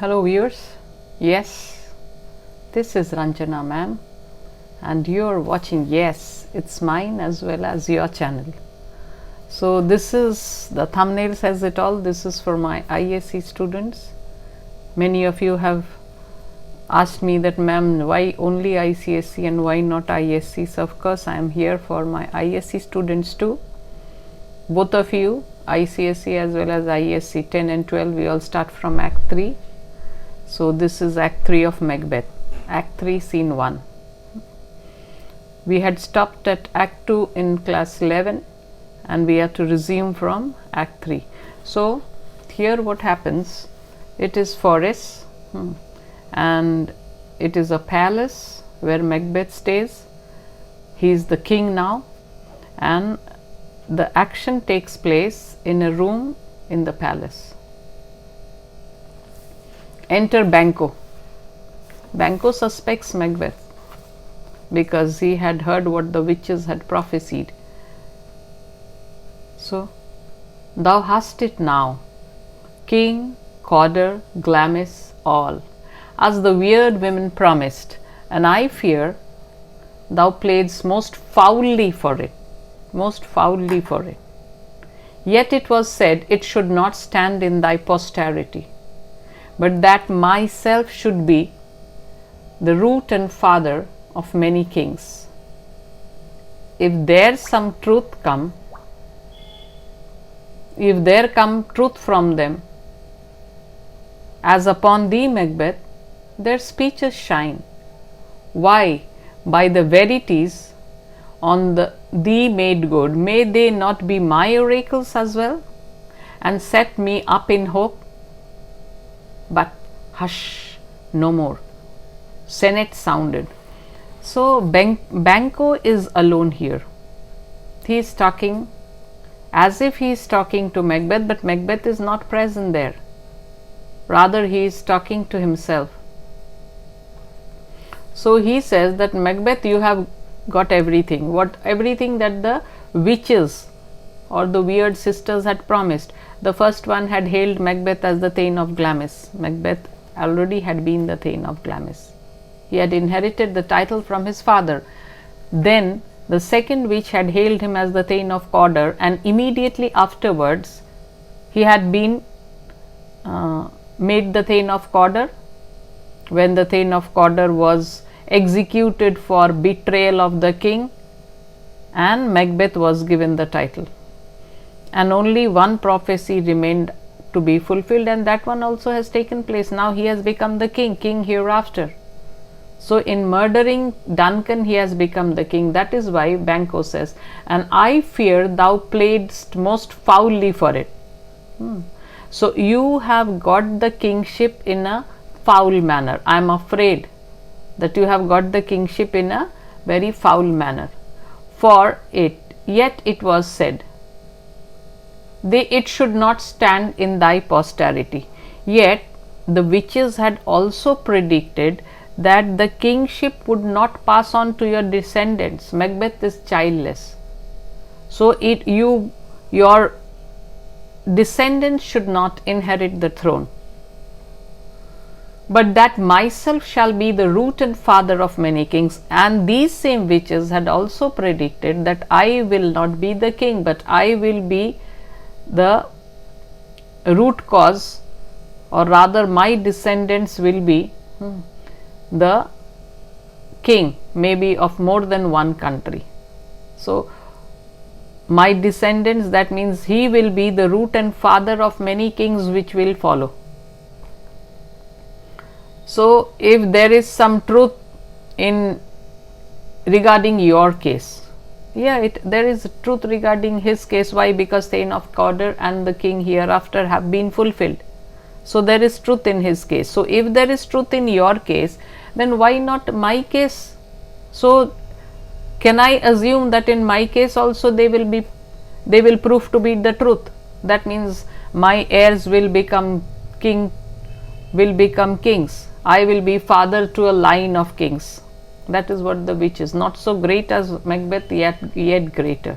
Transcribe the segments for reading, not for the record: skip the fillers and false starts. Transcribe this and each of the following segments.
Hello viewers, yes, this is Ranjana ma'am and you are watching, yes, it's mine as well as your channel. So this is, the thumbnail says it all, this is for my ISC students. Many of you have asked me that ma'am, why only ICSC and why not ISC? So of course I am here for my ISC students too. Both of you, ICSC as well as ISC 10 and 12, we all start from Act 3. So this is Act 3 of Macbeth, Act 3 Scene 1. We had stopped at Act 2 in class 11 and we have to resume from Act 3. So here what happens, it is forest and it is a palace where Macbeth stays. He is the king now and the action takes place in a room in the palace. Enter Banquo. Banquo suspects Macbeth because he had heard what the witches had prophesied. So, thou hast it now, king, Cawdor, Glamis, all, as the weird women promised, and I fear thou playedst most foully for it, most foully for it. Yet it was said it should not stand in thy posterity, but that myself should be the root and father of many kings. If there some truth come, if there come truth from them, as upon thee, Macbeth, their speeches shine. Why, by the verities on thee made good, may they not be my oracles as well, and set me up in hope? But hush, no more. Senate sounded. So Banquo is alone here. He is talking as if he is talking to Macbeth, but Macbeth is not present there. Rather, he is talking to himself. So he says that Macbeth, you have got everything, everything that the witches or the weird sisters had promised. The first one had hailed Macbeth as the Thane of Glamis. Macbeth already had been the Thane of Glamis. He had inherited the title from his father. Then the second witch had hailed him as the Thane of Cawdor, and immediately afterwards he had been made the Thane of Cawdor when the Thane of Cawdor was executed for betrayal of the king, and Macbeth was given the title. And only one prophecy remained to be fulfilled, and that one also has taken place. Now he has become the king hereafter. So in murdering Duncan, he has become the king. That is why Banquo says, and I fear thou playedst most foully for it. So you have got the kingship in a foul manner. I am afraid that you have got the kingship in a very foul manner. For it, yet it was said, it should not stand in thy posterity. Yet the witches had also predicted that the kingship would not pass on to your descendants. Macbeth is childless. So your descendants should not inherit the throne. But that myself shall be the root and father of many kings. And these same witches had also predicted that I will not be the king, but I will be the root cause, or rather my descendants will be the king, maybe of more than one country. So my descendants, that means he will be the root and father of many kings which will follow. So if there is some truth in regarding your case, there is truth regarding his case. Why? Because Thane of Cawdor and the king hereafter have been fulfilled. So there is truth in his case. So if there is truth in your case, then why not my case? So can I assume that in my case also they will prove to be the truth? That means my heirs will become kings. I will be father to a line of kings. That is what the witch is. Not so great as Macbeth, yet greater.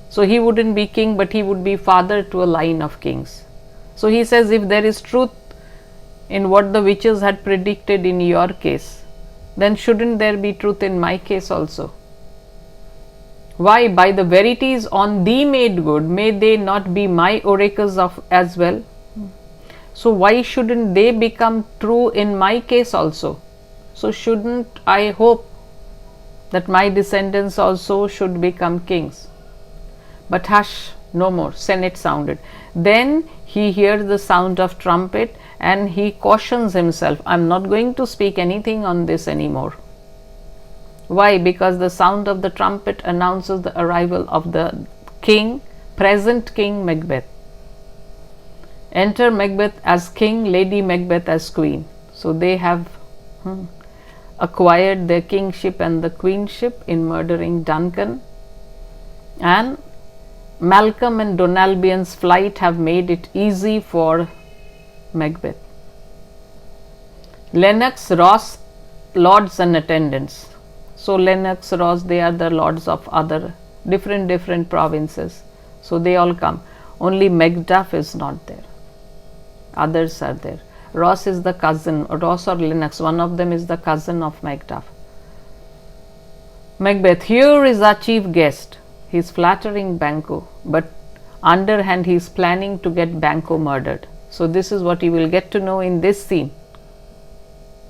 So he wouldn't be king, but he would be father to a line of kings. So he says, if there is truth in what the witches had predicted in your case, then shouldn't there be truth in my case also? Why, by the verities on thee made good, may they not be my oracles as well? So why shouldn't they become true in my case also? So shouldn't I hope that my descendants also should become kings? But hush, no more. Senate sounded. Then he hears the sound of trumpet and he cautions himself, I am not going to speak anything on this anymore. Why? Because the sound of the trumpet announces the arrival of the king, present King Macbeth. Enter Macbeth as king, Lady Macbeth as queen. So they have acquired their kingship and the queenship in murdering Duncan, and Malcolm and Donalbain's flight have made it easy for Macbeth. Lennox, Ross, lords and attendants. So Lennox, Ross, they are the lords of other different provinces. So they all come. Only Macduff is not there. Others are there. Ross is the cousin, Ross or Lennox, one of them is the cousin of Macduff. Macbeth, here is our chief guest. He is flattering Banquo, but underhand he is planning to get Banquo murdered. So this is what you will get to know in this scene.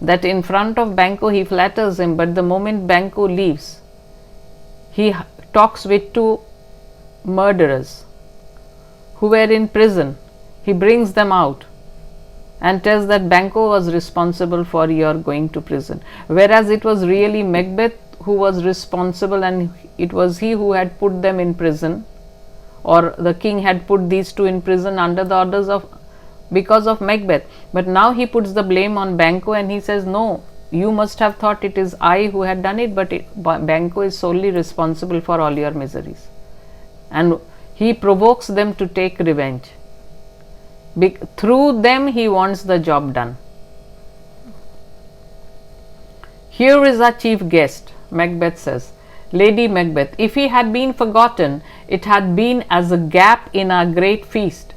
That in front of Banquo he flatters him, but the moment Banquo leaves, he talks with two murderers who were in prison. He brings them out and tells that Banquo was responsible for your going to prison, whereas it was really Macbeth who was responsible, and it was he who had put them in prison, or the king had put these two in prison under the orders of, because of Macbeth. But now he puts the blame on Banquo and he says, no, you must have thought it is I who had done it, but Banquo is solely responsible for all your miseries. And he provokes them to take revenge. Through them he wants the job done. Here is our chief guest, Macbeth says. Lady Macbeth, if he had been forgotten, it had been as a gap in our great feast,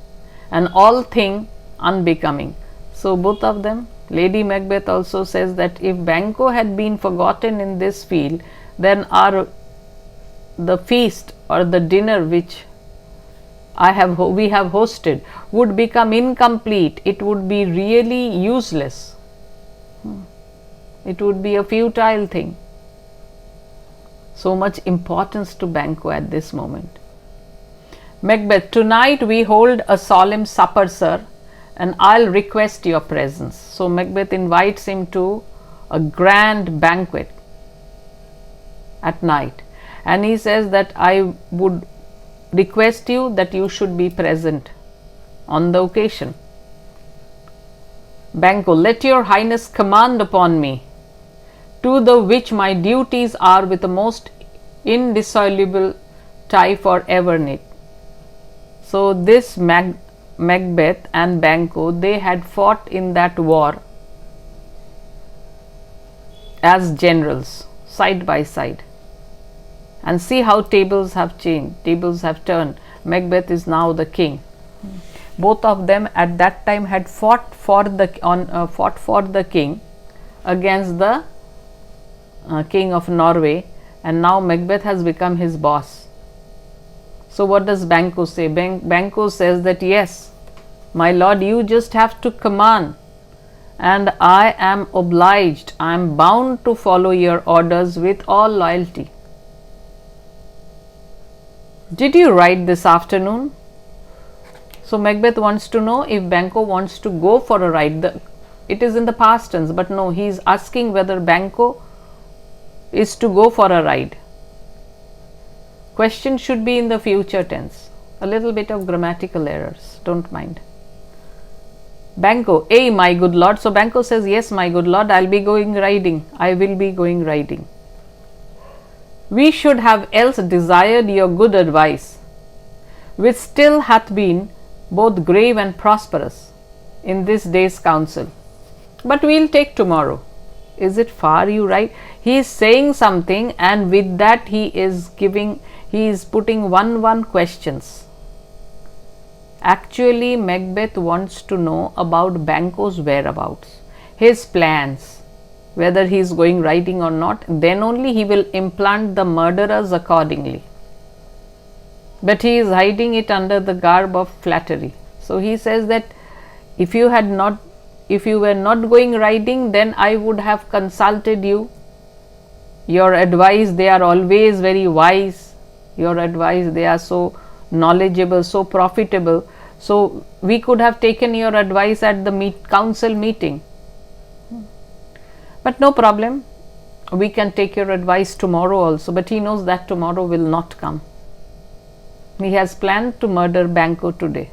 and all thing unbecoming. So both of them, Lady Macbeth also says that if Banquo had been forgotten in this field, then the feast or the dinner which we have hosted would become incomplete. It would be really useless. It would be a futile thing. So much importance to Banquo at this moment. Macbeth, tonight we hold a solemn supper, sir, and I'll request your presence. So Macbeth invites him to a grand banquet at night, and he says that I would request you that you should be present on the occasion. Banquo, let your highness command upon me, to the which my duties are with the most indissoluble tie forever knit. So this Macbeth and Banquo, they had fought in that war as generals, side by side. And see how tables have changed, tables have turned. Macbeth is now the king. Both of them at that time had fought for the king against the king of Norway, and now Macbeth has become his boss. So what does Banquo say? Banquo says that yes, my lord, you just have to command, and I am obliged, I am bound to follow your orders with all loyalty. Did you ride this afternoon? So Macbeth wants to know if Banquo wants to go for a ride. It is in the past tense, but no, he is asking whether Banquo is to go for a ride. Question should be in the future tense. A little bit of grammatical errors, don't mind. Banquo, "Ay, my good lord." So Banquo says, "Yes, my good lord, I'll be going riding. I will be going riding. We should have else desired your good advice, which still hath been both grave and prosperous in this day's council. But we'll take tomorrow. Is it far you ride?" He is saying something, and with that he is putting one questions. Actually, Macbeth wants to know about Banquo's whereabouts, his plans, whether he is going riding or not. Then only he will implant the murderers accordingly. But he is hiding it under the garb of flattery. So he says that if you were not going riding, then I would have consulted you. Your advice, they are always very wise. Your advice, they are so knowledgeable, so profitable. So we could have taken your advice at the council meeting. But no problem, we can take your advice tomorrow also. But he knows that tomorrow will not come. He has planned to murder Banquo today,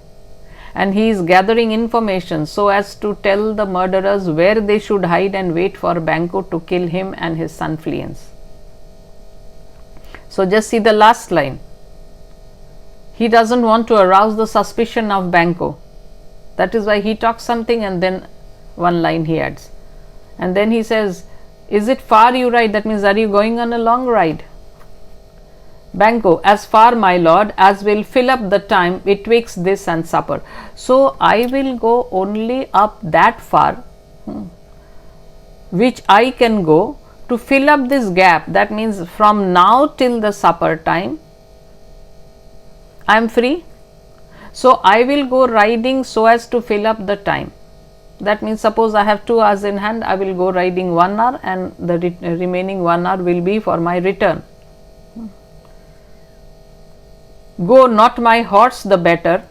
and he is gathering information so as to tell the murderers where they should hide and wait for Banquo to kill him and his son Fleance. So just see the last line. He doesn't want to arouse the suspicion of Banquo. That is why he talks something and then one line he adds. And then he says, is it far you ride? That means, are you going on a long ride? Banquo, as far, my lord, as will fill up the time betwixt this and supper. So I will go only up that far, which I can go to fill up this gap. That means from now till the supper time, I am free. So I will go riding so as to fill up the time. That means, suppose I have 2 hours in hand, I will go riding 1 hour and the remaining 1 hour will be for my return. Go not my horse the better,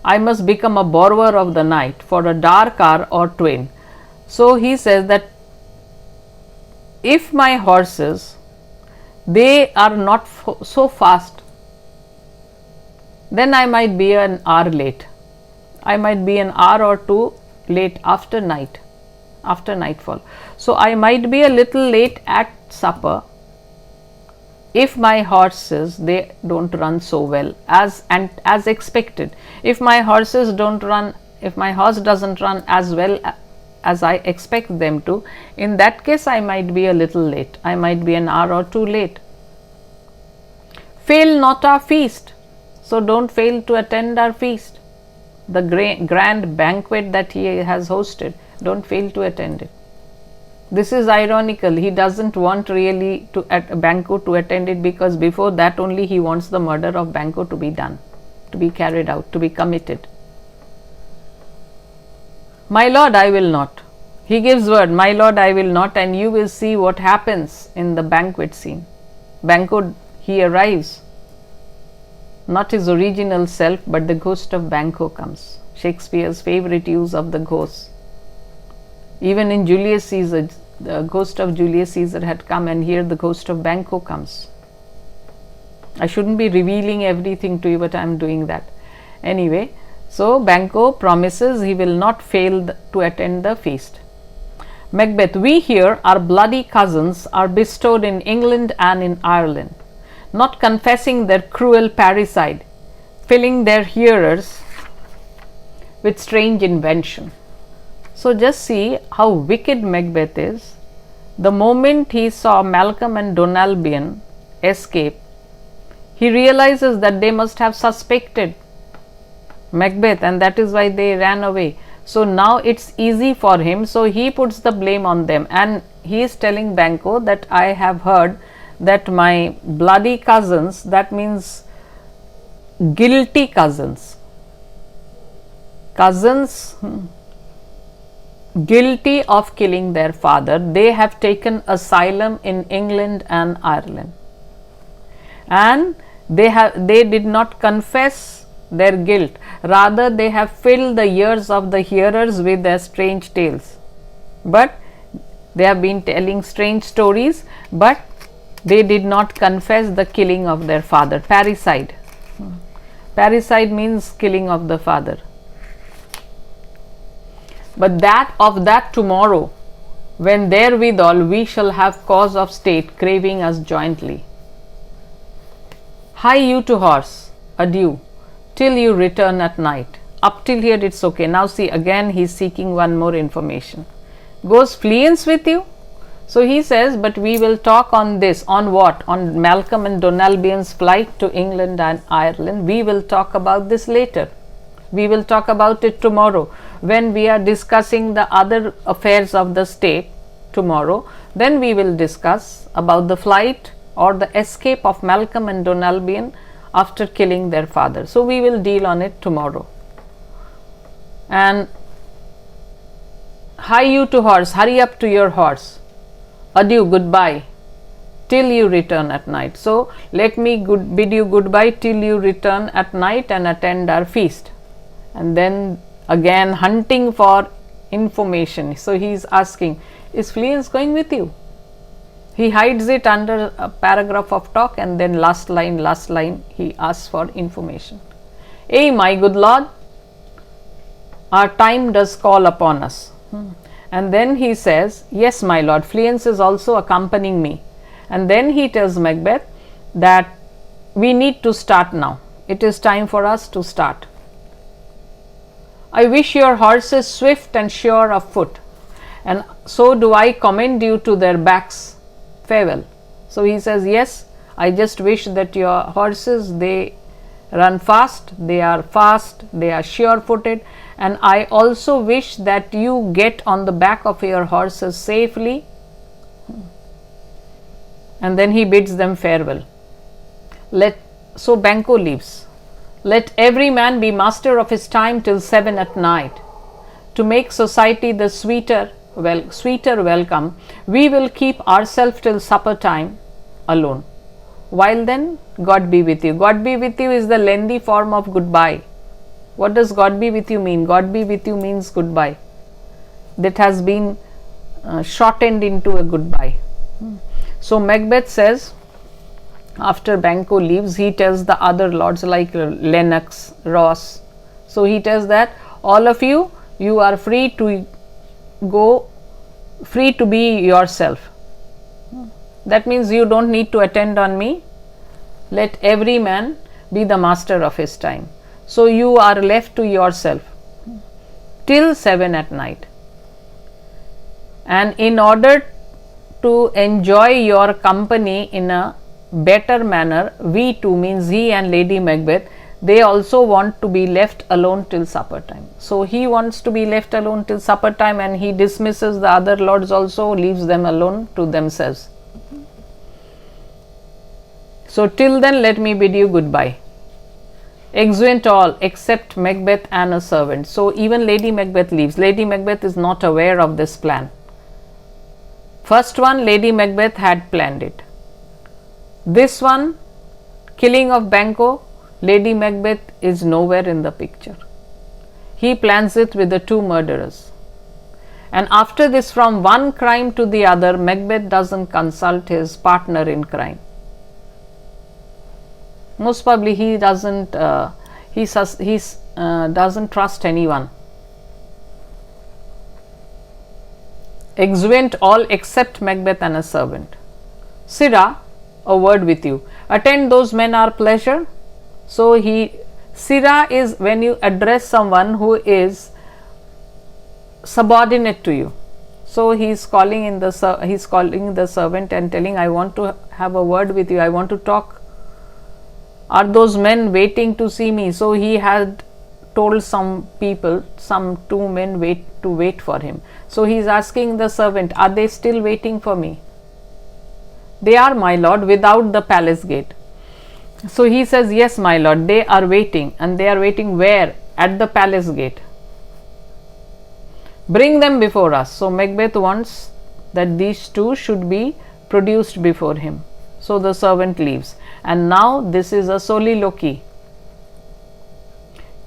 I must become a borrower of the night for a dark hour or twain. So he says that if my horses, they are not so fast, then I might be an hour late. I might be an hour or 2 late after nightfall. So I might be a little late at supper if my horses, they don't run so well as expected. If my horses don't run, if my horse doesn't run as well as I expect them to, in that case I might be a little late. I might be an hour or 2 late. Fail not our feast. So don't fail to attend our feast. The grand banquet that he has hosted, don't fail to attend it. This is ironical. He doesn't want really Banquo to attend it, because before that only he wants the murder of Banquo to be done, to be carried out, to be committed. My lord, I will not. He gives word, my lord, I will not, and you will see what happens in the banquet scene. Banquo, he arrives. Not his original self, but the ghost of Banquo comes. Shakespeare's favorite use of the ghost. Even in Julius Caesar, the ghost of Julius Caesar had come, and here the ghost of Banquo comes. I shouldn't be revealing everything to you, but I am doing that. Anyway, so Banquo promises he will not fail to attend the feast. Macbeth, we here, our bloody cousins, are bestowed in England and in Ireland, not confessing their cruel parricide, filling their hearers with strange invention. So just see how wicked Macbeth is. The moment he saw Malcolm and Donalbain escape, he realizes that they must have suspected Macbeth, and that is why they ran away. So now it's easy for him, so he puts the blame on them, and he is telling Banquo that I have heard that my bloody cousins, that means guilty cousins, guilty of killing their father, they have taken asylum in England and Ireland, and they did not confess their guilt, rather they have filled the ears of the hearers with their strange tales. But they have been telling strange stories, but they did not confess the killing of their father. Parricide. Parricide means killing of the father. But that tomorrow, when therewithal we shall have cause of state craving us jointly. Hie you to horse, adieu, till you return at night. Up till here it's okay. Now see, again he is seeking one more information. Goes Fleance with you? So he says, but we will talk on this. On what? On Malcolm and Donalbain's flight to England and Ireland. We will talk about this later. We will talk about it tomorrow when we are discussing the other affairs of the state tomorrow. Then we will discuss about the flight or the escape of Malcolm and Donalbain after killing their father. So we will deal on it tomorrow. And hie you to horse, hurry up to your horse. Adieu, goodbye, till you return at night. So let me bid you goodbye till you return at night and attend our feast. And then again hunting for information. So he is asking, is Fleance going with you? He hides it under a paragraph of talk, and then last line he asks for information. Hey, my good lord, our time does call upon us. And then he says, yes, my lord, Fleance is also accompanying me. And then he tells Macbeth that we need to start now. It is time for us to start. I wish your horses swift and sure of foot, and so do I commend you to their backs. Farewell. So he says, yes, I just wish that your horses, they run fast, they are sure footed, and I also wish that you get on the back of your horses safely. And then he bids them farewell. So Banquo leaves. Let every man be master of his time till 7 at night. To make society the sweeter welcome, we will keep ourselves till supper time alone. While then, God be with you. God be with you is the lengthy form of goodbye. What does God be with you mean? God be with you means goodbye. That has been shortened into a goodbye. So Macbeth says, after Banquo leaves, he tells the other lords like Lennox, Ross. So he tells that all of you, you are free to go, free to be yourself. That means you don't need to attend on me. Let every man be the master of his time. So you are left to yourself till 7 at night. And in order to enjoy your company in a better manner, we too, means he and Lady Macbeth, they also want to be left alone till supper time. So he wants to be left alone till supper time, and he dismisses the other lords also, leaves them alone to themselves. So till then, let me bid you goodbye. Exeunt all except Macbeth and a servant. So even Lady Macbeth leaves. Lady Macbeth is not aware of this plan. First one, Lady Macbeth had planned it. This one, killing of Banquo, Lady Macbeth is nowhere in the picture. He plans it with the two murderers. And after this, from one crime to the other, Macbeth doesn't consult his partner in crime. Most probably he doesn't trust anyone. Exeunt all except Macbeth and a servant. Sirrah, a word with you. Attend those men our pleasure. So Sirrah is when you address someone who is subordinate to you. So he is calling the servant and telling, I want to have a word with you. I want to talk. Are those men waiting to see me? So he had told some people, some two men to wait for him. So he is asking the servant, are they still waiting for me? They are, my lord, without the palace gate. So he says, yes, my lord, they are waiting. And they are waiting where? At the palace gate. Bring them before us. So Macbeth wants that these two should be produced before him. So the servant leaves. And now this is a soliloquy.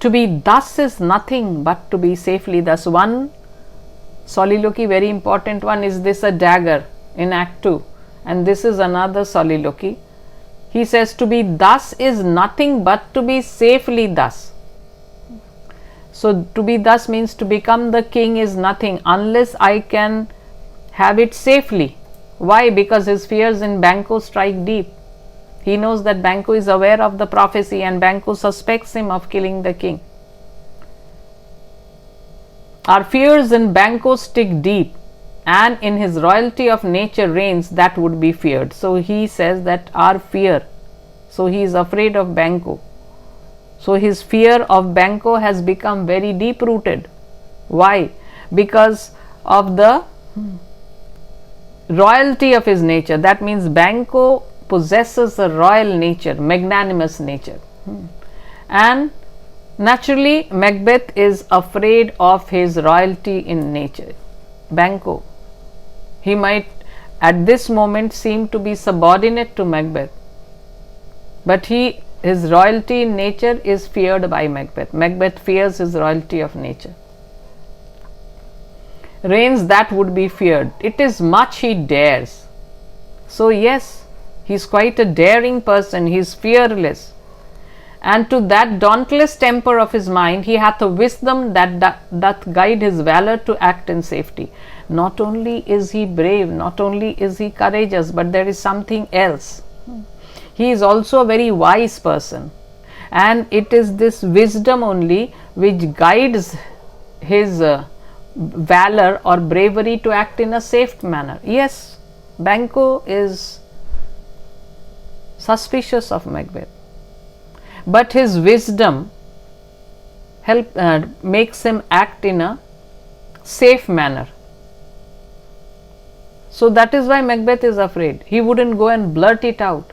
To be thus is nothing but to be safely thus. One soliloquy, very important one, is this a dagger in Act 2. And this is another soliloquy. He says, to be thus is nothing but to be safely thus. So to be thus means to become the king is nothing unless I can have it safely. Why? Because his fears in Banquo strike deep. He knows that Banquo is aware of the prophecy and Banquo suspects him of killing the king. Our fears in Banquo stick deep, and in his royalty of nature reigns that would be feared. So he says that our fear, so he is afraid of Banquo. So his fear of Banquo has become very deep rooted. Why? Because of the royalty of his nature. That means Banquo possesses a royal nature, magnanimous nature. And naturally, Macbeth is afraid of his royalty in nature. Banquo. He might at this moment seem to be subordinate to Macbeth, but his royalty in nature is feared by Macbeth. Macbeth fears his royalty of nature. Reigns that would be feared. It is much he dares. So yes, he is quite a daring person. He is fearless. And to that dauntless temper of his mind, he hath a wisdom that doth guide his valor to act in safety. Not only is he brave, not only is he courageous, but there is something else. He is also a very wise person. And it is this wisdom only which guides his valor or bravery to act in a safe manner. Yes, Banquo is suspicious of Macbeth, but his wisdom makes him act in a safe manner. So that is why Macbeth is afraid. He wouldn't go and blurt it out,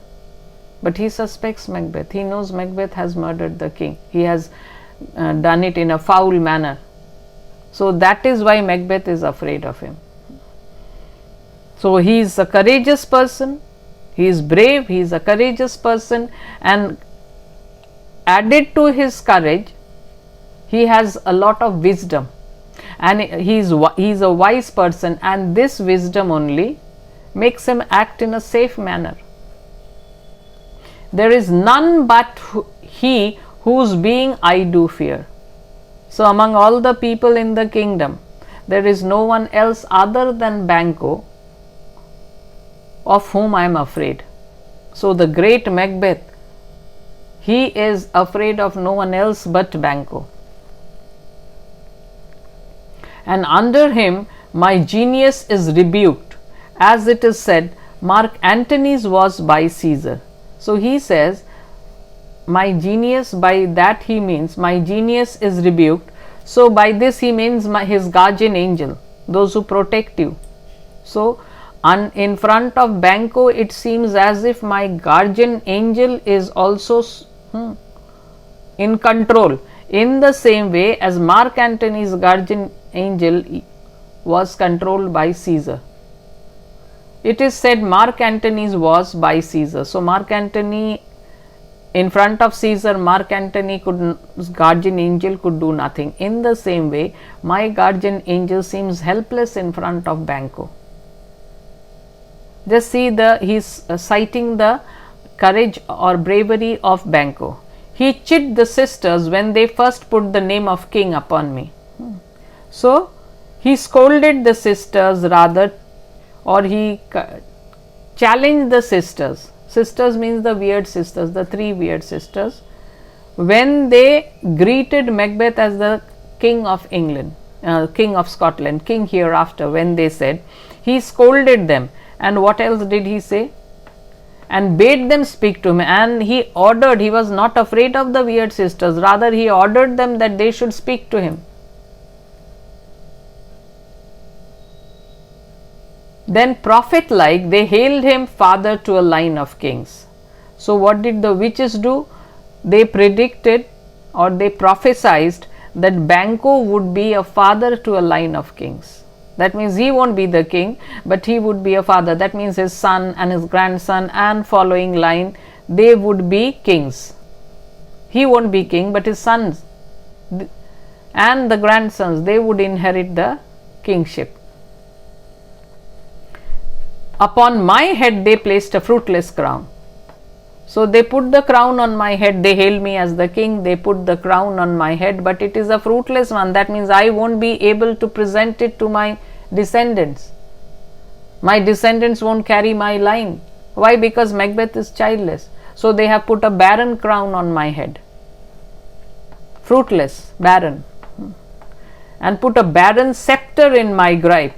but he suspects Macbeth. He knows Macbeth has murdered the king. He has done it in a foul manner. So that is why Macbeth is afraid of him. So he is a courageous person. He is brave. He is a courageous person, and added to his courage, he has a lot of wisdom, and he is a wise person, and this wisdom only makes him act in a safe manner. There is none but he whose being I do fear. So among all the people in the kingdom, there is no one else other than Banquo of whom I am afraid. So the great Macbeth, he is afraid of no one else but Banquo. And under him my genius is rebuked, as it is said, Mark Antony's was by Caesar. So he says, my genius, by that he means my genius is rebuked. So by this he means his guardian angel, those who protect you. So in front of Banquo, it seems as if my guardian angel is also in control, in the same way as Mark Antony's guardian angel was controlled by Caesar. It is said Mark Antony's was by Caesar. So Mark Antony, in front of Caesar, Mark Antony's guardian angel could do nothing. In the same way, my guardian angel seems helpless in front of Banquo. Just see he's citing the courage or bravery of Banquo. He chid the sisters when they first put the name of king upon me. So he scolded the sisters rather, or he challenged the sisters. Sisters means the weird sisters, the three weird sisters, when they greeted Macbeth as the king of England, king of Scotland, king hereafter. When they said, he scolded them. And what else did he say? And bade them speak to him. And he ordered, he was not afraid of the weird sisters, rather he ordered them that they should speak to him. Then prophet like they hailed him father to a line of kings. So what did the witches do? They predicted or they prophesied that Banquo would be a father to a line of kings. That means he won't be the king, but he would be a father. That means his son and his grandson and following line, they would be kings. He won't be king, but his sons and the grandsons, they would inherit the kingship. Upon my head they placed a fruitless crown. So they put the crown on my head, they hail me as the king, they put the crown on my head, but it is a fruitless one. That means I won't be able to present it to my descendants. My descendants won't carry my line. Why? Because Macbeth is childless. So they have put a barren crown on my head. Fruitless, barren. And put a barren scepter in my gripe.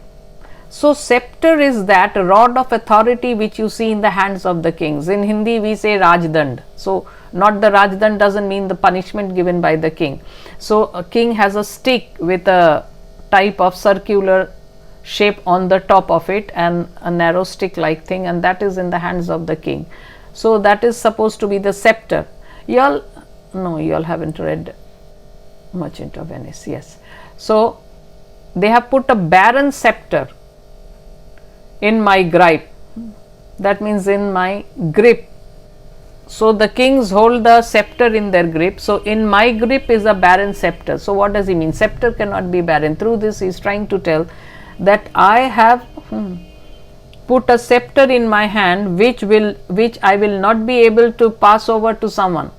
So scepter is that rod of authority which you see in the hands of the kings. In Hindi we say Rajdand. So not the Rajdand doesn't mean the punishment given by the king. So a king has a stick with a type of circular shape on the top of it and a narrow stick like thing, and that is in the hands of the king. So that is supposed to be the scepter. You all haven't read Merchant of Venice. Yes. So they have put a barren scepter in my gripe, that means in my grip. So the kings hold the scepter in their grip. So in my grip is a barren scepter. So what does he mean? Scepter cannot be barren. Through this he is trying to tell that I have put a scepter in my hand which I will not be able to pass over to someone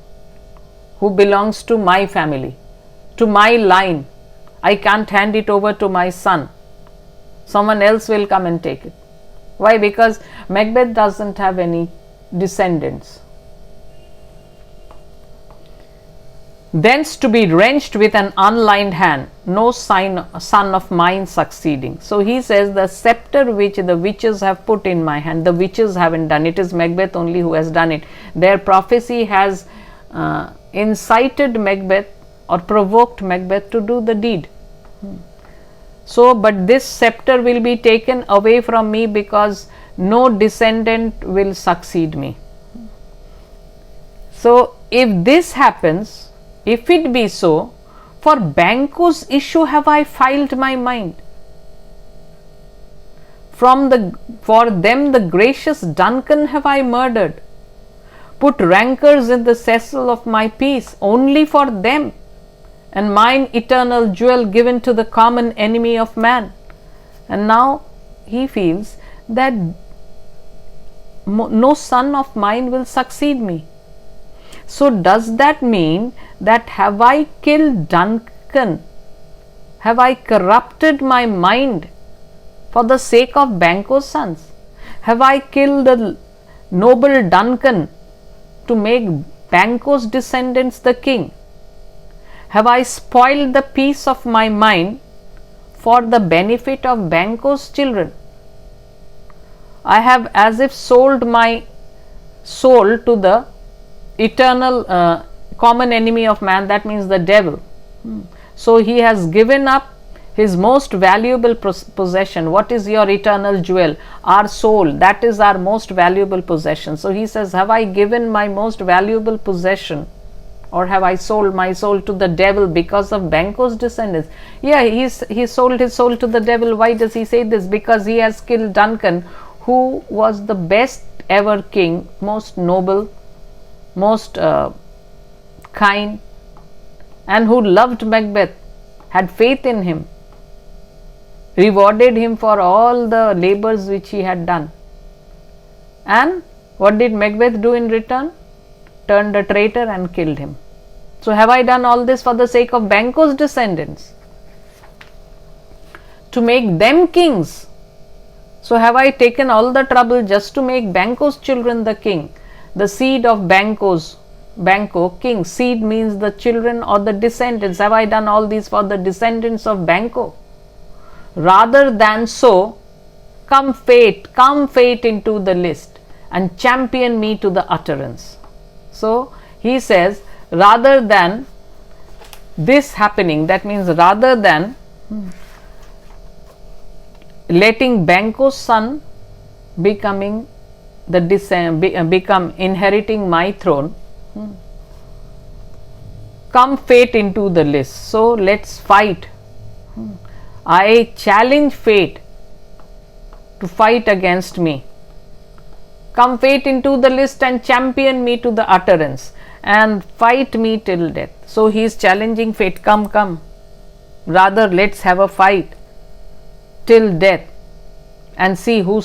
who belongs to my family, to my line. I can't hand it over to my son. Someone else will come and take it. Why? Because Macbeth doesn't have any descendants. Thence to be wrenched with an unlined hand, no son of mine succeeding. So he says the scepter which the witches have put in my hand, the witches haven't done it, is Macbeth only who has done it. Their prophecy has incited Macbeth or provoked Macbeth to do the deed. So, but this scepter will be taken away from me because no descendant will succeed me. So, if this happens, if it be so, for Banquo's issue have I filed my mind. For them the gracious Duncan have I murdered, put rancors in the cessel of my peace only for them, and mine eternal jewel given to the common enemy of man. And now he feels that no son of mine will succeed me. So does that mean that have I killed Duncan? Have I corrupted my mind for the sake of Banquo's sons? Have I killed the noble Duncan to make Banquo's descendants the king? Have I spoiled the peace of my mind for the benefit of Banquo's children? I have as if sold my soul to the eternal common enemy of man, that means the devil. So he has given up his most valuable possession. What is your eternal jewel? Our soul, that is our most valuable possession. So he says, have I given my most valuable possession, or have I sold my soul to the devil because of Banquo's descendants? Yeah, he sold his soul to the devil. Why does he say this? Because he has killed Duncan, who was the best ever king, most noble, most kind, and who loved Macbeth, had faith in him, rewarded him for all the labors which he had done. And what did Macbeth do in return? Turned a traitor and killed him. So have I done all this for the sake of Banquo's descendants, to make them kings? So have I taken all the trouble just to make Banquo's children the king, the seed of Banquo king? Seed means the children or the descendants. Have I done all these for the descendants of Banquo? Rather than so, come fate into the list and champion me to the utterance. So he says, rather than this happening, that means rather than letting Banquo's son become inheriting my throne, come fate into the list. So let's fight. I challenge fate to fight against me. Come fate into the list and champion me to the utterance and fight me till death. So he is challenging fate. Come. Rather, let's have a fight till death and see who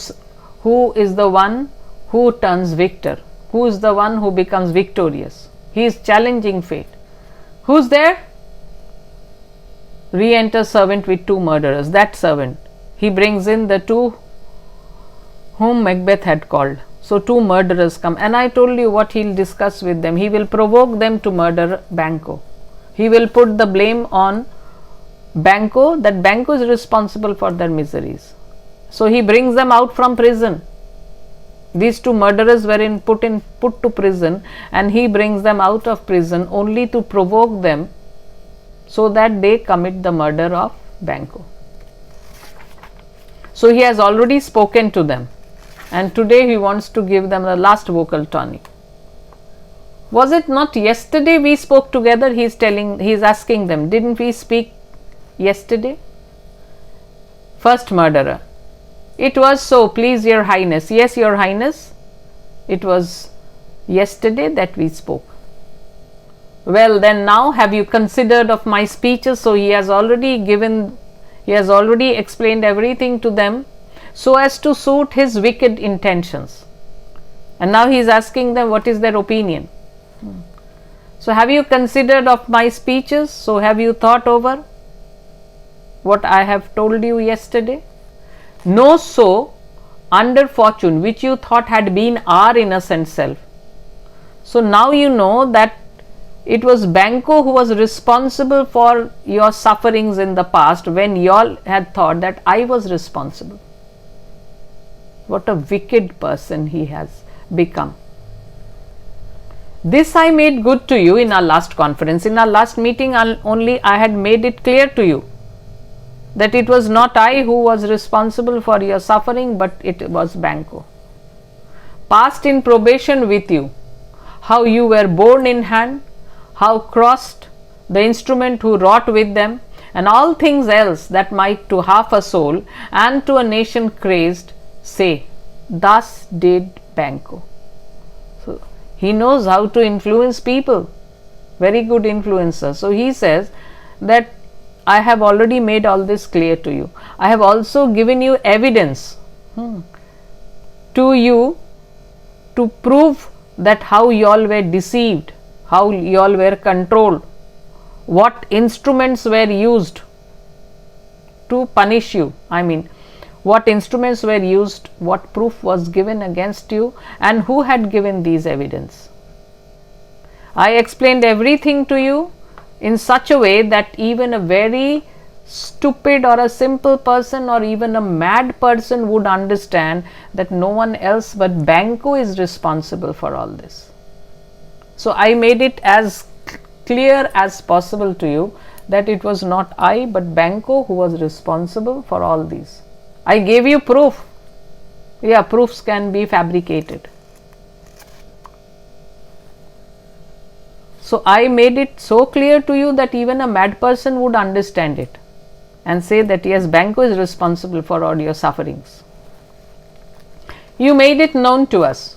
is the one who turns victor, who is the one who becomes victorious. He is challenging fate. Who's there? Re-enters servant with two murderers. That servant, he brings in the two whom Macbeth had called. So two murderers come, and I told you what he'll discuss with them. He will provoke them to murder Banquo. He will put the blame on Banquo, that Banquo is responsible for their miseries. So he brings them out from prison. These two murderers were put to prison, and he brings them out of prison only to provoke them so that they commit the murder of Banco. So he has already spoken to them, and today he wants to give them the last vocal tonic. Was it not yesterday we spoke together? He is asking them, didn't we speak yesterday? First murderer, it was so, please your highness. Yes, your highness, it was yesterday that we spoke. Well, then now have you considered of my speeches? So he has already explained everything to them so as to suit his wicked intentions. And now he is asking them what is their opinion. So have you considered of my speeches? So have you thought over what I have told you yesterday? No, so under fortune which you thought had been our innocent self. So now you know that it was Banco who was responsible for your sufferings in the past, when you all had thought that I was responsible. What a wicked person he has become. This I made good to you in our last conference. In our last meeting only I had made it clear to you that it was not I who was responsible for your suffering, but it was Banco. Passed in probation with you, how you were borne in hand, how crossed the instrument who wrought with them, and all things else that might to half a soul and to a nation crazed say, thus did Banco. So he knows how to influence people, very good influencer. So he says that I have already made all this clear to you. I have also given you evidence to you to prove that how you all were deceived, how you all were controlled, what instruments were used to punish you. I mean, what instruments were used, what proof was given against you, and who had given these evidence. I explained everything to you in such a way that even a very stupid or a simple person or even a mad person would understand that no one else but Banco is responsible for all this. So I made it as clear as possible to you that it was not I but Banco who was responsible for all these. I gave you proof. Yeah, proofs can be fabricated. So I made it so clear to you that even a mad person would understand it and say that yes, Banco is responsible for all your sufferings. You made it known to us.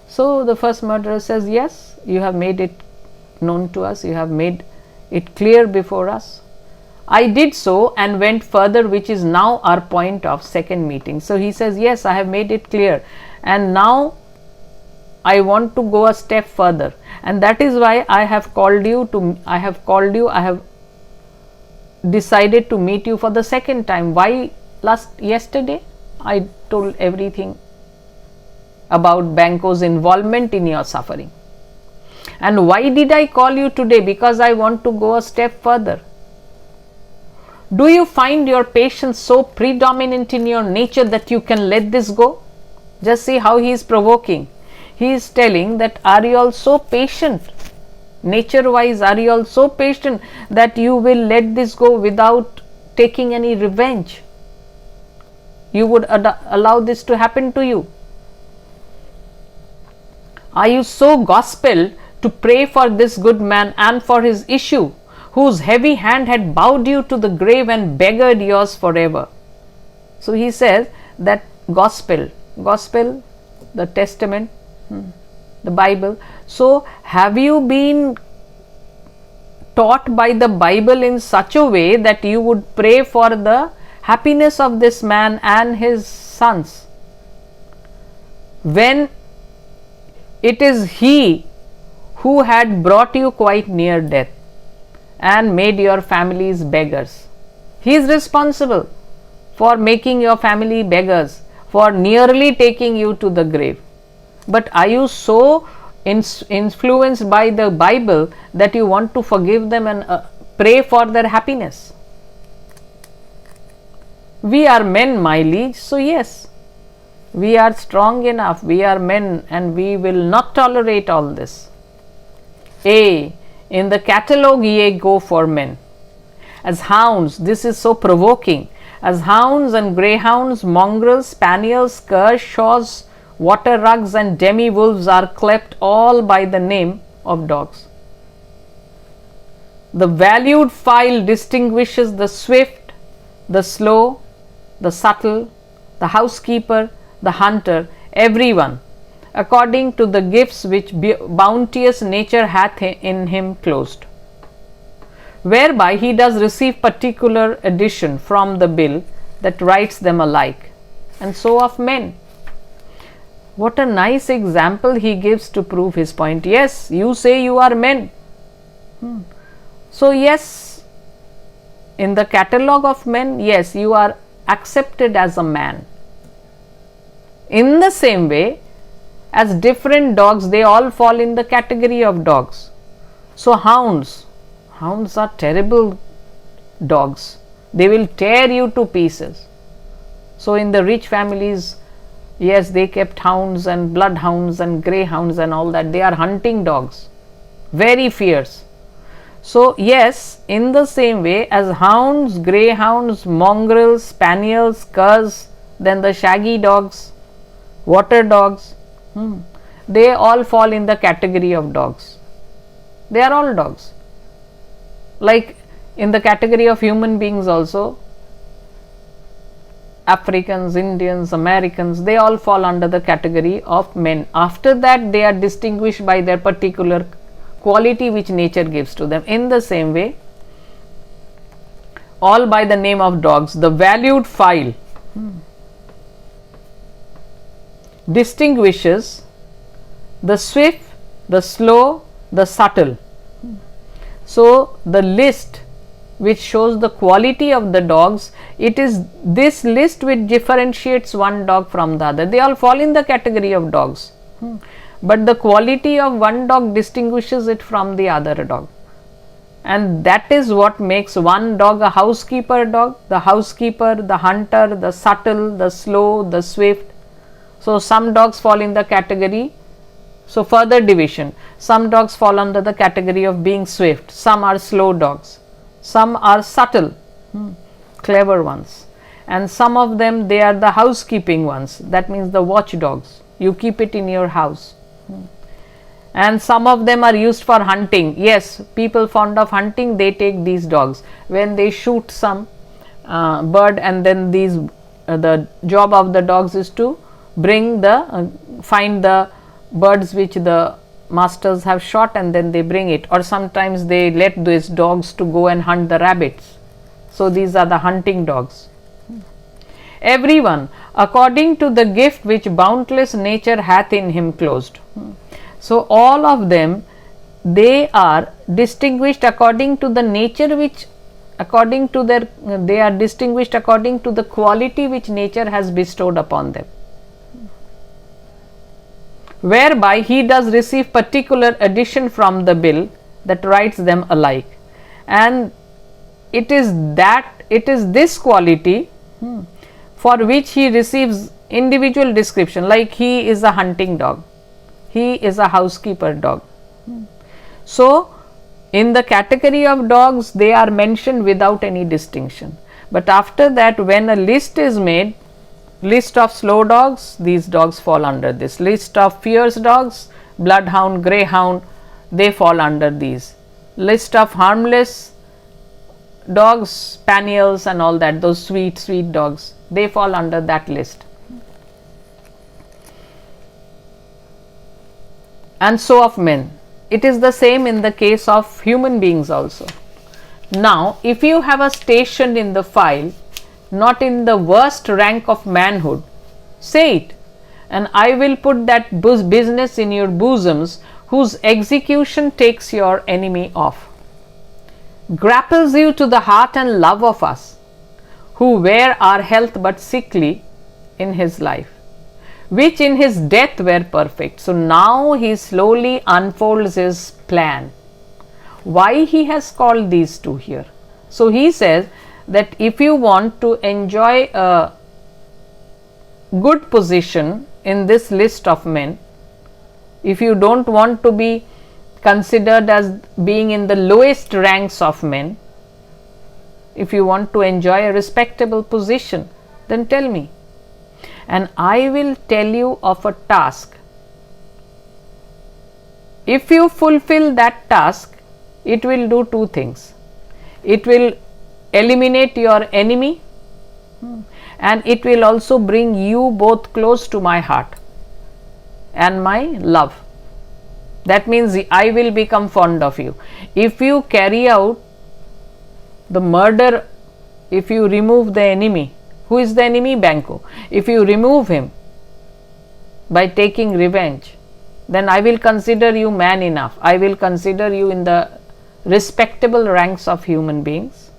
So the first murderer says, yes, you have made it known to us, you have made it clear before us. I did so and went further, which is now our point of second meeting. So he says, yes, I have made it clear, and now I want to go a step further, and that is why I have decided to meet you for the second time. Why yesterday I told everything about Banco's involvement in your suffering. And why did I call you today? Because I want to go a step further. Do you find your patience so predominant in your nature that you can let this go? Just see how he is provoking. He is telling that are you all so patient? Nature wise, are you all so patient that you will let this go without taking any revenge? You would allow this to happen to you? Are you so gospel to pray for this good man and for his issue, whose heavy hand had bowed you to the grave and beggared yours forever? So he says that gospel, the testament, the Bible. So have you been taught by the Bible in such a way that you would pray for the happiness of this man and his sons, when it is he who had brought you quite near death and made your families beggars? He is responsible for making your family beggars, for nearly taking you to the grave. But are you so influenced by the Bible that you want to forgive them and pray for their happiness? We are men, my liege, so yes, we are strong enough, we are men, and we will not tolerate all this. In the catalogue ye go for men. As hounds, this is so provoking, as hounds and greyhounds, mongrels, spaniels, curs, shawls, water rugs and demi-wolves are clept all by the name of dogs. The valued file distinguishes the swift, the slow, the subtle, the housekeeper, the hunter, everyone, according to the gifts which bounteous nature hath in him closed, whereby he does receive particular addition from the bill that writes them alike, and so of men. What a nice example he gives to prove his point. Yes, you say you are men. So yes, in the catalogue of men, yes, you are accepted as a man. In the same way, as different dogs, they all fall in the category of dogs. So hounds are terrible dogs. They will tear you to pieces. So in the rich families, yes, they kept hounds and bloodhounds and greyhounds and all that. They are hunting dogs, very fierce. So yes, in the same way as hounds, greyhounds, mongrels, spaniels, curs, then the shaggy dogs, water dogs, they all fall in the category of dogs. They are all dogs. Like in the category of human beings also, Africans, Indians, Americans, they all fall under the category of men. After that, they are distinguished by their particular quality which nature gives to them. In the same way, all by the name of dogs. The valued file distinguishes the swift, the slow, the subtle. So the list which shows the quality of the dogs, it is this list which differentiates one dog from the other. They all fall in the category of dogs, but the quality of one dog distinguishes it from the other dog, and that is what makes one dog a housekeeper dog, the housekeeper, the hunter, the subtle, the slow, the swift. So some dogs fall in the category. So further division, some dogs fall under the category of being swift, some are slow dogs, some are subtle, clever ones, and some of them, they are the housekeeping ones. That means the watchdogs, you keep it in your house. And some of them are used for hunting. Yes, people fond of hunting, they take these dogs. When they shoot some bird, and then these the job of the dogs is to bring the find the birds which the masters have shot, and then they bring it, or sometimes they let these dogs to go and hunt the rabbits. So these are the hunting dogs. Everyone according to the gift which boundless nature hath in him closed. So all of them, they are distinguished according to the nature which, according to their, they are distinguished according to the quality which nature has bestowed upon them, whereby he does receive particular addition from the bill that writes them alike. And it is this quality for which he receives individual description, like he is a hunting dog, he is a housekeeper dog. So in the category of dogs, they are mentioned without any distinction, but after that, when a list is made, list of slow dogs, these dogs fall under this. List of fierce dogs, bloodhound, greyhound, they fall under these. List of harmless dogs, spaniels and all that, those sweet dogs, they fall under that list. And so of men. It is the same in the case of human beings also. Now, if you have a station in the file, not in the worst rank of manhood, say it, and I will put that business in your bosoms, whose execution takes your enemy off, grapples you to the heart and love of us, who were our health but sickly in his life, which in his death were perfect. So now he slowly unfolds his plan, why he has called these two here. So he says that if you want to enjoy a good position in this list of men, if you don't want to be considered as being in the lowest ranks of men, if you want to enjoy a respectable position, then tell me, and I will tell you of a task. If you fulfill that task, it will do two things. It will eliminate your enemy, and it will also bring you both close to my heart and my love. That means I will become fond of you. If you carry out the murder, if you remove the enemy, who is the enemy? Banco. If you remove him by taking revenge, then I will consider you man enough. I will consider you in the respectable ranks of human beings,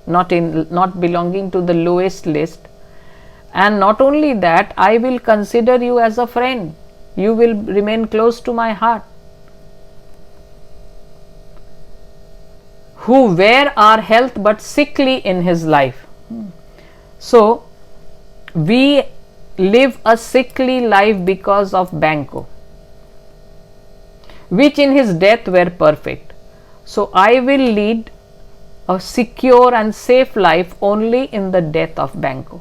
not belonging to the lowest list. And not only that, I will consider you as a friend. You will remain close to my heart. Who wear our health but sickly in his life. So, we live a sickly life because of Banco, which in his death were perfect. So, I will lead a secure and safe life only in the death of Banco.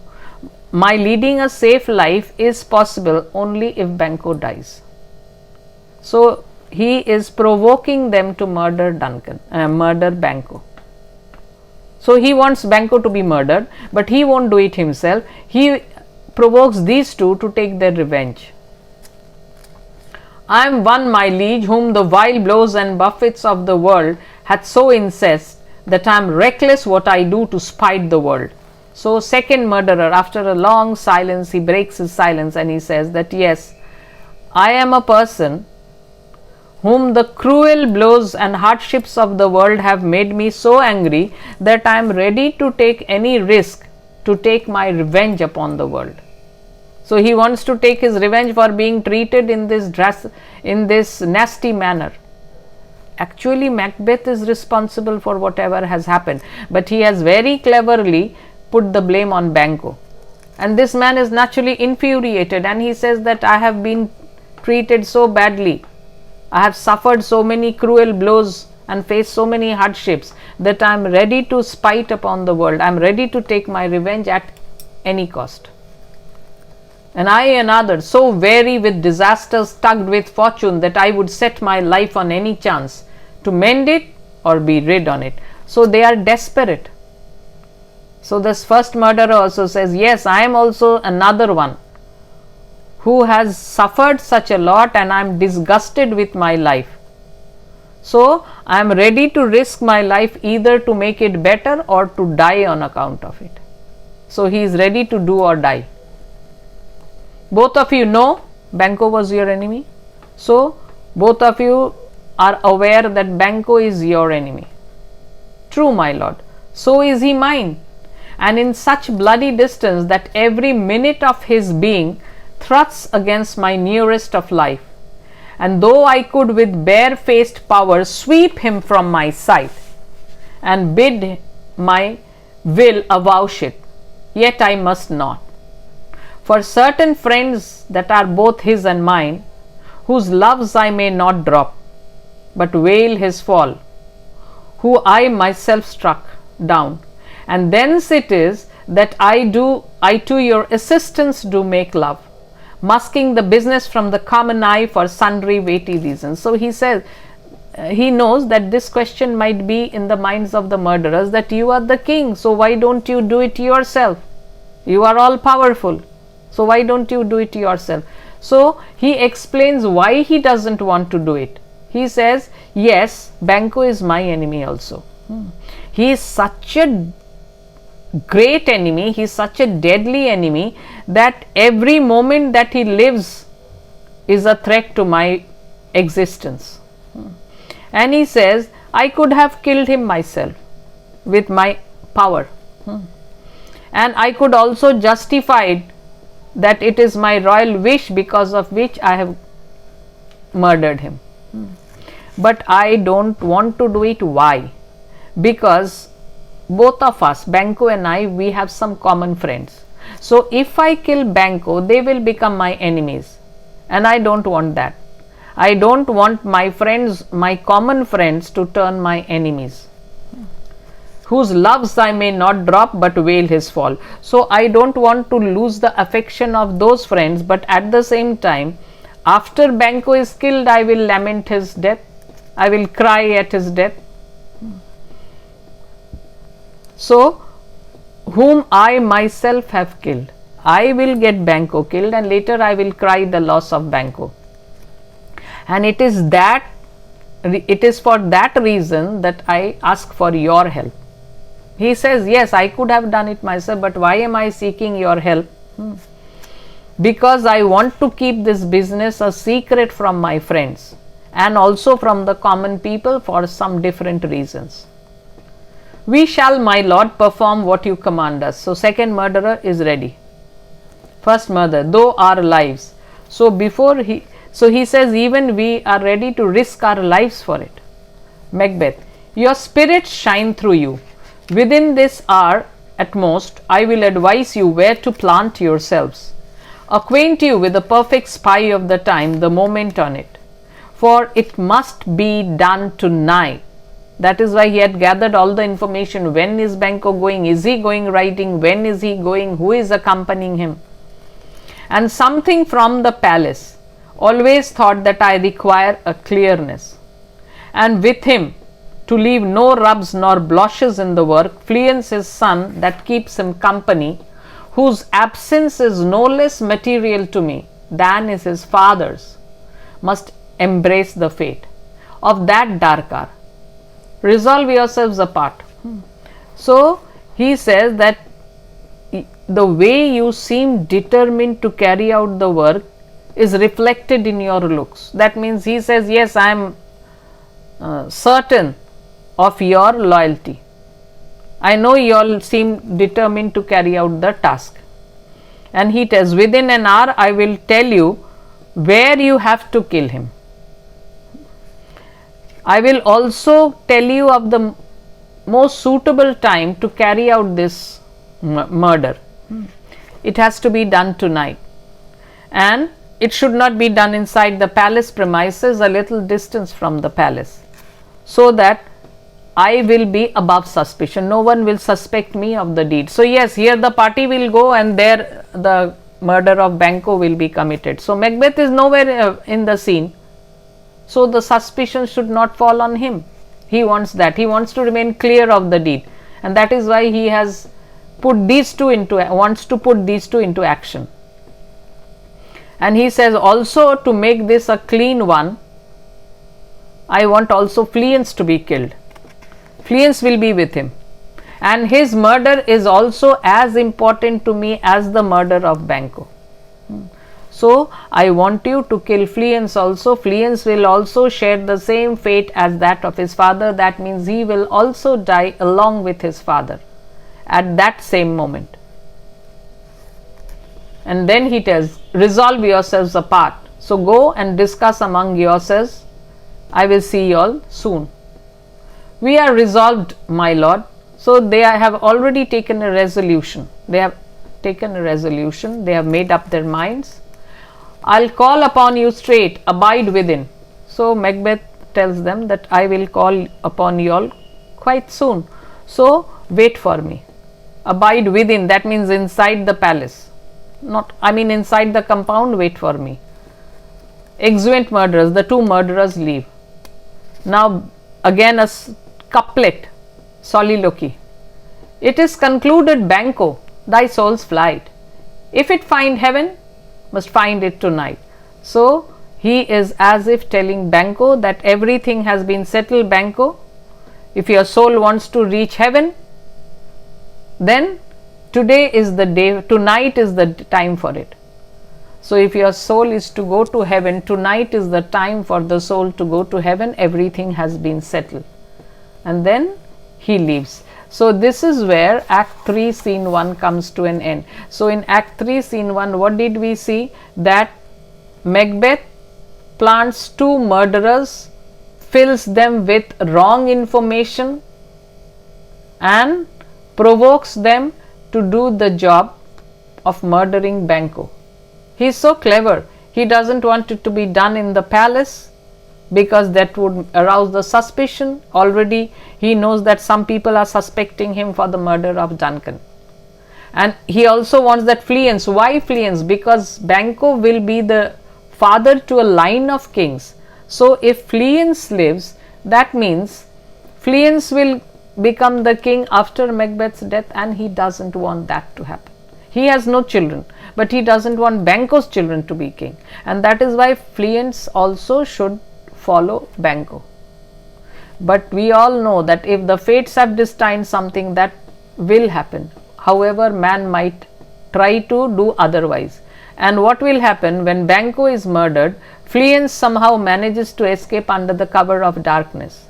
My leading a safe life is possible only if Banco dies. So, he is provoking them to murder Banco. So, he wants Banco to be murdered, but he won't do it himself. He provokes these two to take their revenge. I am one, my liege, whom the vile blows and buffets of the world hath so incensed, that I am reckless what I do to spite the world. So, second murderer, after a long silence, he breaks his silence and he says that yes, I am a person whom the cruel blows and hardships of the world have made me so angry that I am ready to take any risk to take my revenge upon the world. So, he wants to take his revenge for being treated in this nasty manner. Actually, Macbeth is responsible for whatever has happened, but he has very cleverly put the blame on Banco. And this man is naturally infuriated, and he says that I have been treated so badly. I have suffered so many cruel blows and faced so many hardships that I am ready to spite upon the world. I am ready to take my revenge at any cost. And I and others, so weary with disasters, tugged with fortune, that I would set my life on any chance to mend it or be rid on it. So, they are desperate. So, this first murderer also says, yes, I am also another one who has suffered such a lot, and I am disgusted with my life. So, I am ready to risk my life either to make it better or to die on account of it. So, he is ready to do or die. Both of you know Banco was your enemy. So, both of you are aware that Banco is your enemy. True, my lord. So is he mine. And in such bloody distance that every minute of his being thrusts against my nearest of life. And though I could with bare-faced power sweep him from my sight, and bid my will avouch it, yet I must not. For certain friends that are both his and mine, whose loves I may not drop, but wail his fall, who I myself struck down, and thence it is that I to your assistance do make love, masking the business from the common eye for sundry weighty reasons. So he says, he knows that this question might be in the minds of the murderers, that you are the king, so why don't you do it yourself? You are all powerful, so why don't you do it yourself? So he explains why he doesn't want to do it. He says, yes, Banco is my enemy also. He is such a great enemy, he is such a deadly enemy, that every moment that he lives is a threat to my existence. And he says, I could have killed him myself with my power. And I could also justify that it is my royal wish because of which I have murdered him. But I don't want to do it. Why? Because both of us, Banco and I, we have some common friends. So if I kill Banco, they will become my enemies, and I don't want that. I don't want my friends, my common friends, to turn my enemies, whose loves I may not drop but wail his fall. So I don't want to lose the affection of those friends, but at the same time, after Banco is killed, I will lament his death. I will cry at his death. So, whom I myself have killed, I will get Banco killed, and later I will cry the loss of Banco. And it is for that reason that I ask for your help. He says, yes, I could have done it myself, but why am I seeking your help? Because I want to keep this business a secret from my friends and also from the common people for some different reasons. We shall, my lord, perform what you command us. So second murderer is ready. First murder, though our lives. So he says, even we are ready to risk our lives for it. Macbeth, your spirits shine through you. Within this hour at most, I will advise you where to plant yourselves. Acquaint you with the perfect spy of the time, the moment on it. For it must be done tonight. That is why he had gathered all the information. When is Banco going? Is he going riding? When is he going? Who is accompanying him? And something from the palace always thought that I require a clearness. And with him, to leave no rubs nor blushes in the work, Fleance his son that keeps him company, whose absence is no less material to me than is his father's, must embrace the fate of that dark hour. Resolve yourselves apart. So he says that the way you seem determined to carry out the work is reflected in your looks. That means he says, yes, I am certain of your loyalty. I know you all seem determined to carry out the task. And he tells, within an hour I will tell you where you have to kill him. I will also tell you of the most suitable time to carry out this murder. It has to be done tonight, and it should not be done inside the palace premises, a little distance from the palace, so that I will be above suspicion. No one will suspect me of the deed. So yes, here the party will go, and there the murder of Banco will be committed. So Macbeth is nowhere in the scene. So the suspicion should not fall on him. He wants that. He wants to remain clear of the deed, and that is why he has wants to put these two into action. And he says also, to make this a clean one, I want also Fleance to be killed. Fleance will be with him, and his murder is also as important to me as the murder of Banco. So I want you to kill Fleance also. Fleance will also share the same fate as that of his father. That means he will also die along with his father at that same moment. And then he tells, resolve yourselves apart. So go and discuss among yourselves. I will see you all soon. We are resolved, my lord. So they have already taken a resolution. They have made up their minds. I'll call upon you straight, abide within. So Macbeth tells them that I will call upon you all quite soon. So wait for me. Abide within, that means inside the palace. Inside the compound, wait for me. Exeunt murderers, the two murderers leave. Now again a couplet, soliloquy. It is concluded, Banco, thy soul's flight, if it find heaven, must find it tonight. So he is as if telling Banco that everything has been settled. Banco, if your soul wants to reach heaven, then tonight is the time for it. So if your soul is to go to heaven, tonight is the time for the soul to go to heaven. Everything has been settled. And then he leaves. So this is where Act 3 Scene 1 comes to an end. So in Act 3 Scene 1, what did we see? That Macbeth plants two murderers, fills them with wrong information, and provokes them to do the job of murdering Banquo. He is so clever. He doesn't want it to be done in the palace because that would arouse the suspicion. Already he knows that some people are suspecting him for the murder of Duncan. And he also wants that Fleance. Why Fleance? Because Banquo will be the father to a line of kings. So if Fleance lives, that means Fleance will become the king after Macbeth's death, and he doesn't want that to happen. He has no children, but he doesn't want Banquo's children to be king, and that is why Fleance also should follow Banquo. But we all know that if the fates have destined something, that will happen. However, man might try to do otherwise. And what will happen when Banquo is murdered? Fleance somehow manages to escape under the cover of darkness,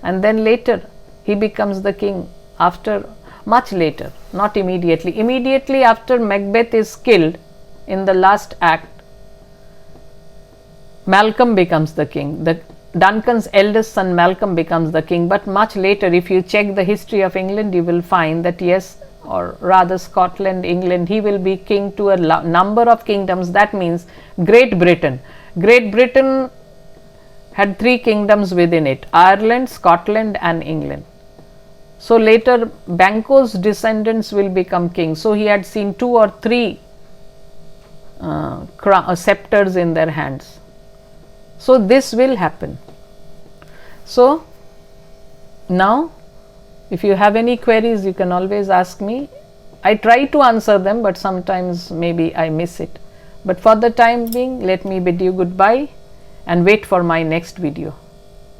and then later he becomes the king after much later, not immediately. Immediately after Macbeth is killed in the last act, Malcolm becomes the king. Duncan's eldest son Malcolm becomes the king, but much later. If you check the history of England, you will find that yes, or rather Scotland, England, he will be king to a number of kingdoms. That means Great Britain. Great Britain had 3 kingdoms within it: Ireland, Scotland and England. So later Banquo's descendants will become kings. So he had seen 2 or 3 scepters in their hands. So this will happen. So now if you have any queries, you can always ask me. I try to answer them, but sometimes maybe I miss it. But for the time being, let me bid you goodbye and wait for my next video.